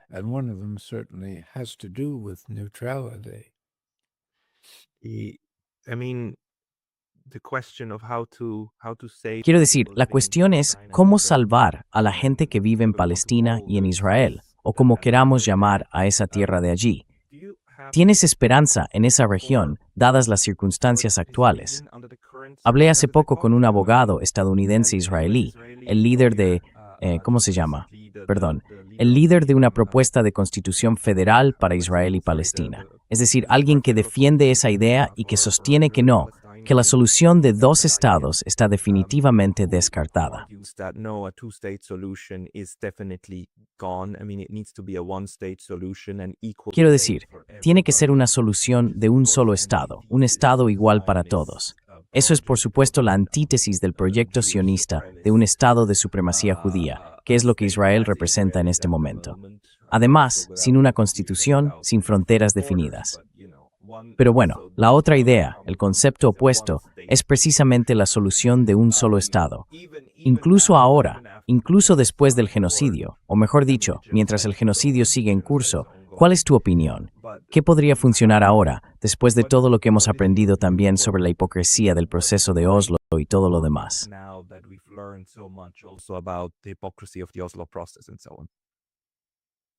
And one of them certainly has to do with neutrality. I mean, the question of how to save. Quiero decir, la cuestión es cómo salvar a la gente que vive en Palestina y en Israel, o como queramos llamar a esa tierra de allí. ¿Tienes esperanza en esa región, dadas las circunstancias actuales? Hablé hace poco con un abogado estadounidense-israelí, el líder de... ¿cómo se llama? Perdón, el líder de una propuesta de constitución federal para Israel y Palestina. Es decir, alguien que defiende esa idea y que sostiene que no, que la solución de dos estados está definitivamente descartada. Quiero decir, tiene que ser una solución de un solo estado, un estado igual para todos. Eso es, por supuesto, la antítesis del proyecto sionista de un estado de supremacía judía, que es lo que Israel representa en este momento. Además, sin una constitución, sin fronteras definidas. Pero bueno, la otra idea, el concepto opuesto, es precisamente la solución de un solo Estado. Incluso ahora, incluso después del genocidio, o mejor dicho, mientras el genocidio sigue en curso, ¿cuál es tu opinión? ¿Qué podría funcionar ahora, después de todo lo que hemos aprendido también sobre la hipocresía del proceso de Oslo y todo lo demás?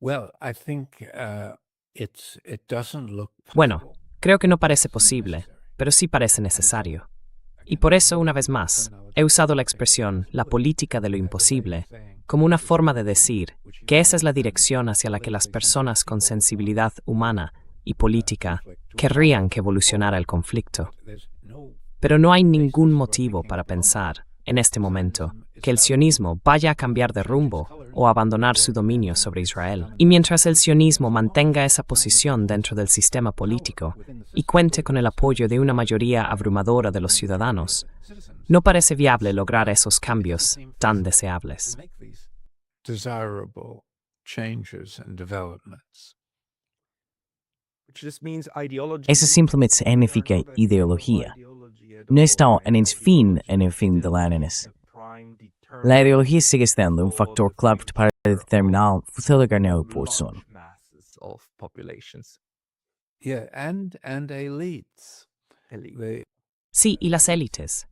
Well, I think it doesn't look Bueno, creo que no parece posible, pero sí parece necesario. Y por eso, una vez más, he usado la expresión «la política de lo imposible» como una forma de decir que esa es la dirección hacia la que las personas con sensibilidad humana y política querrían que evolucionara el conflicto. Pero no hay ningún motivo para pensar, en este momento, que el sionismo vaya a cambiar de rumbo o abandonar su dominio sobre Israel. Y mientras el sionismo mantenga esa posición dentro del sistema político y cuente con el apoyo de una mayoría abrumadora de los ciudadanos, no parece viable lograr esos cambios tan deseables. desirable changes and developments. Eso simplemente significa ideología. No está en el fin de la NNS. La ideología sigue siendo un factor clave para determinar el futuro de la población. Yeah, and elites. They Sí, y las élites.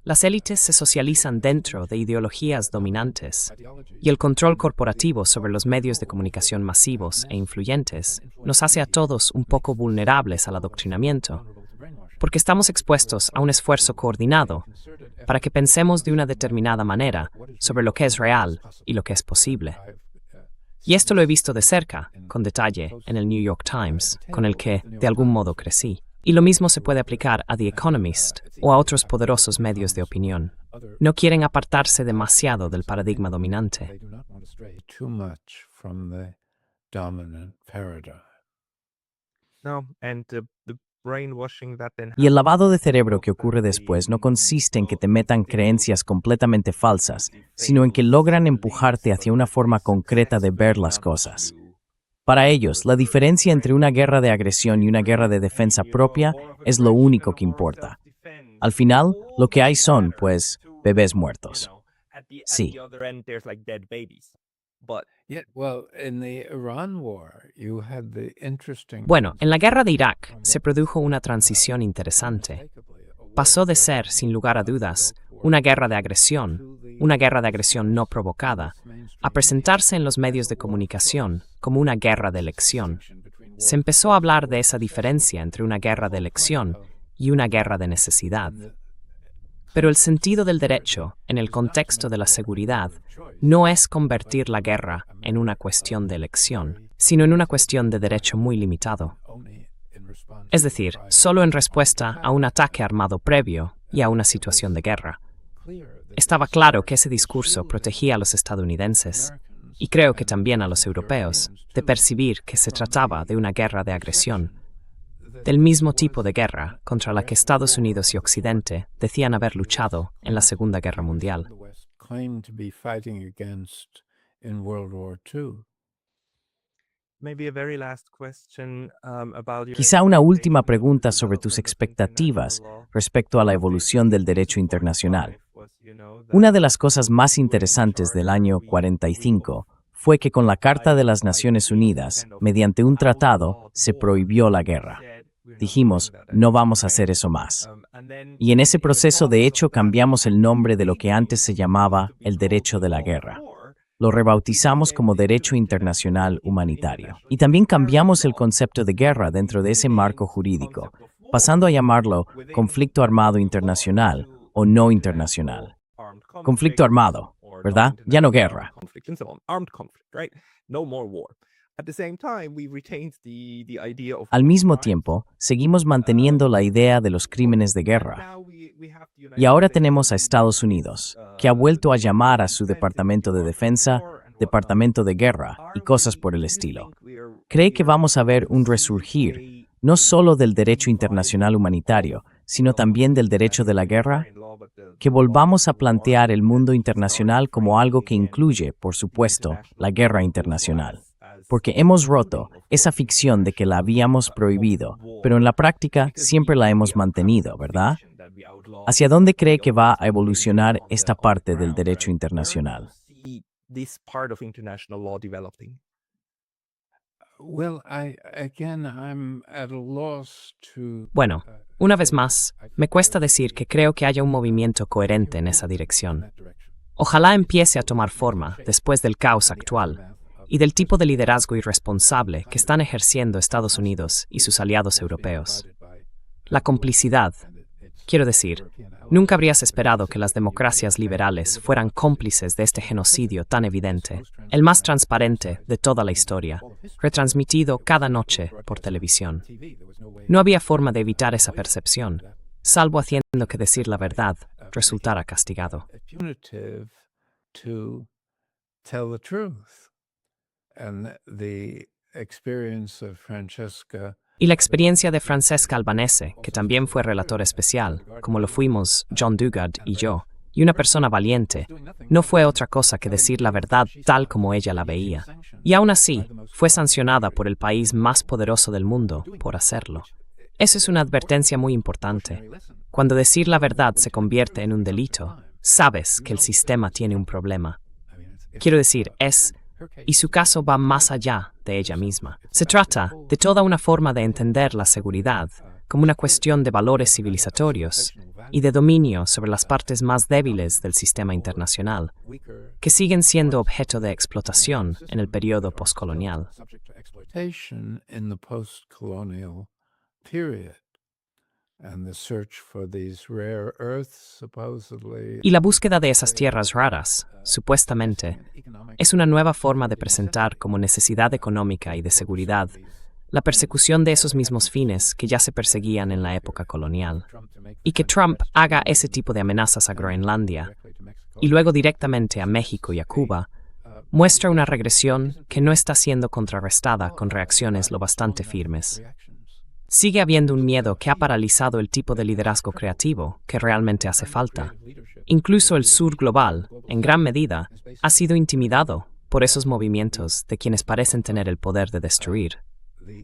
Las élites se socializan dentro de ideologías dominantes, y el control corporativo sobre los medios de comunicación masivos e influyentes nos hace a todos un poco vulnerables al adoctrinamiento, porque estamos expuestos a un esfuerzo coordinado para que pensemos de una determinada manera sobre lo que es real y lo que es posible. Y esto lo he visto de cerca, con detalle, en el New York Times, con el que, de algún modo, crecí. Y lo mismo se puede aplicar a The Economist o a otros poderosos medios de opinión. No quieren apartarse demasiado del paradigma dominante. Too much from the dominant paradigm. No, and the brainwashing that then Y el lavado de cerebro que ocurre después no consiste en que te metan creencias completamente falsas, sino en que logran empujarte hacia una forma concreta de ver las cosas. Para ellos, la diferencia entre una guerra de agresión y una guerra de defensa propia es lo único que importa. Al final, lo que hay son, pues, bebés muertos. Sí. Bueno, en la guerra de Irak se produjo una transición interesante. Pasó de ser, sin lugar a dudas, una guerra de agresión no provocada, a presentarse en los medios de comunicación como una guerra de elección. Se empezó a hablar de esa diferencia entre una guerra de elección y una guerra de necesidad. Pero el sentido del derecho, en el contexto de la seguridad, no es convertir la guerra en una cuestión de elección, sino en una cuestión de derecho muy limitado. Es decir, solo en respuesta a un ataque armado previo y a una situación de guerra. Estaba claro que ese discurso protegía a los estadounidenses, y creo que también a los europeos, de percibir que se trataba de una guerra de agresión, del mismo tipo de guerra contra la que Estados Unidos y Occidente decían haber luchado en la Segunda Guerra Mundial. Quizá una última pregunta sobre tus expectativas respecto a la evolución del derecho internacional. Una de las cosas más interesantes del año 45 fue que con la Carta de las Naciones Unidas, mediante un tratado, se prohibió la guerra. Dijimos, no vamos a hacer eso más. Y en ese proceso, de hecho, cambiamos el nombre de lo que antes se llamaba el derecho de la guerra. Lo rebautizamos como Derecho Internacional Humanitario. Y también cambiamos el concepto de guerra dentro de ese marco jurídico, pasando a llamarlo conflicto armado internacional o no internacional. Conflicto armado, ¿verdad? Ya no guerra. Al mismo tiempo, seguimos manteniendo la idea de los crímenes de guerra. Y ahora tenemos a Estados Unidos, que ha vuelto a llamar a su Departamento de Defensa, Departamento de Guerra y cosas por el estilo. ¿Cree que vamos a ver un resurgir, no solo del derecho internacional humanitario, sino también del derecho de la guerra? Que volvamos a plantear el mundo internacional como algo que incluye, por supuesto, la guerra internacional. Porque hemos roto esa ficción de que la habíamos prohibido, pero en la práctica siempre la hemos mantenido, ¿verdad? ¿Hacia dónde cree que va a evolucionar esta parte del derecho internacional? Bueno, una vez más, me cuesta decir que creo que haya un movimiento coherente en esa dirección. Ojalá empiece a tomar forma después del caos actual y del tipo de liderazgo irresponsable que están ejerciendo Estados Unidos y sus aliados europeos. La complicidad. Quiero decir, nunca habrías esperado que las democracias liberales fueran cómplices de este genocidio tan evidente, el más transparente de toda la historia, retransmitido cada noche por televisión. No había forma de evitar esa percepción, salvo haciendo que decir la verdad resultara castigado. Y la experiencia de Francesca Albanese, que también fue relator especial, como lo fuimos John Dugard y yo, y una persona valiente, no fue otra cosa que decir la verdad tal como ella la veía. Y aún así, fue sancionada por el país más poderoso del mundo por hacerlo. Eso es una advertencia muy importante. Cuando decir la verdad se convierte en un delito, sabes que el sistema tiene un problema. Quiero decir, y su caso va más allá de ella misma. Se trata de toda una forma de entender la seguridad, como una cuestión de valores civilizatorios y de dominio sobre las partes más débiles del sistema internacional, que siguen siendo objeto de explotación en el periodo postcolonial. Exploitation in the post-colonial period. And the search for these rare earths, supposedly. Y la búsqueda de esas tierras raras, supuestamente, es una nueva forma de presentar como necesidad económica y de seguridad la persecución de esos mismos fines que ya se perseguían en la época colonial. Y que Trump haga ese tipo de amenazas a Groenlandia y luego directamente a México y a Cuba, muestra una regresión que no está siendo contrarrestada con reacciones lo bastante firmes. Sigue habiendo un miedo que ha paralizado el tipo de liderazgo creativo que realmente hace falta. Incluso el sur global, en gran medida, ha sido intimidado por esos movimientos de quienes parecen tener el poder de destruir.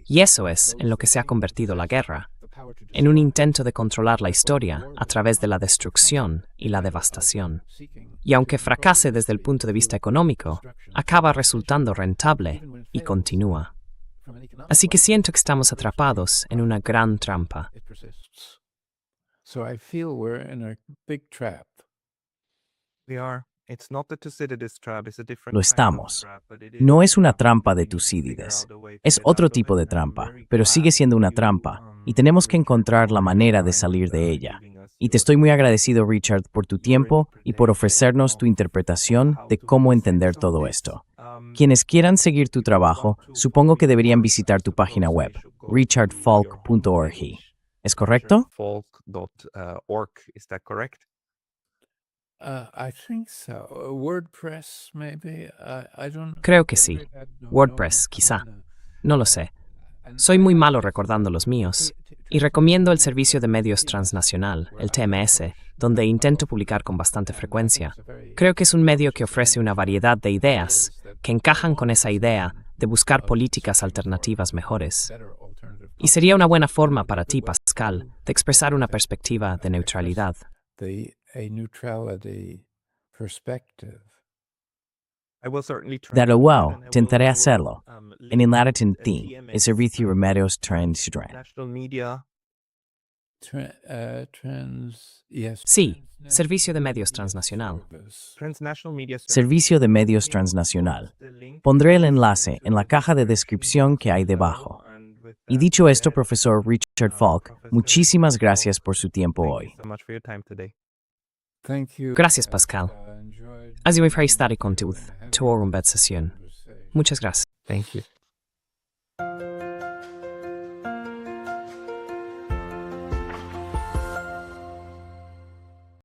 Y eso es en lo que se ha convertido la guerra, en un intento de controlar la historia a través de la destrucción y la devastación. Y aunque fracase desde el punto de vista económico, acaba resultando rentable y continúa. Así que siento que estamos atrapados en una gran trampa. So I feel we're in a big trap. We are. It's not the Thucydides trap, it's a different Lo kind of estamos. trap, but it is No es una a trap. trampa de We need to figure Tucídides. out a way to Es get otro out of tipo it. de I'm trampa, very pero sigue glad siendo una you, trampa, y tenemos que Richard, encontrar la for manera de trying salir de and ella. giving us Y te your estoy muy perspective, agradecido, Richard, por tu your tiempo y por ofrecernos tu interpretación de cómo entender todo esto. Quienes quieran seguir tu trabajo, supongo que deberían visitar tu página web, richardfalk.org. ¿Es correcto? Falk.org, is that correct? I think so. WordPress, maybe. I don't. Creo que sí. WordPress, quizá. No lo sé. Soy muy malo recordando los míos, y recomiendo el Servicio de Medios Transnacional, el TMS, donde intento publicar con bastante frecuencia. Creo que es un medio que ofrece una variedad de ideas que encajan con esa idea de buscar políticas alternativas mejores. Y sería una buena forma para ti, Pascal, de expresar una perspectiva de neutralidad. A neutrality perspective. Dado wow, intentaré hacerlo. En el Latin Theme, el Servicio de Medios Transnacional. Yes. Sí, Servicio de Medios Transnacional. Servicio de Medios Transnacional. Pondré el enlace en la caja de descripción que hay debajo. Y dicho esto, profesor Richard Falk, muchísimas gracias por su tiempo hoy. Thank you. Gracias, Pascal. Enjoyed As eu estarei contigo, tua conversação. Muchas gracias. Thank you.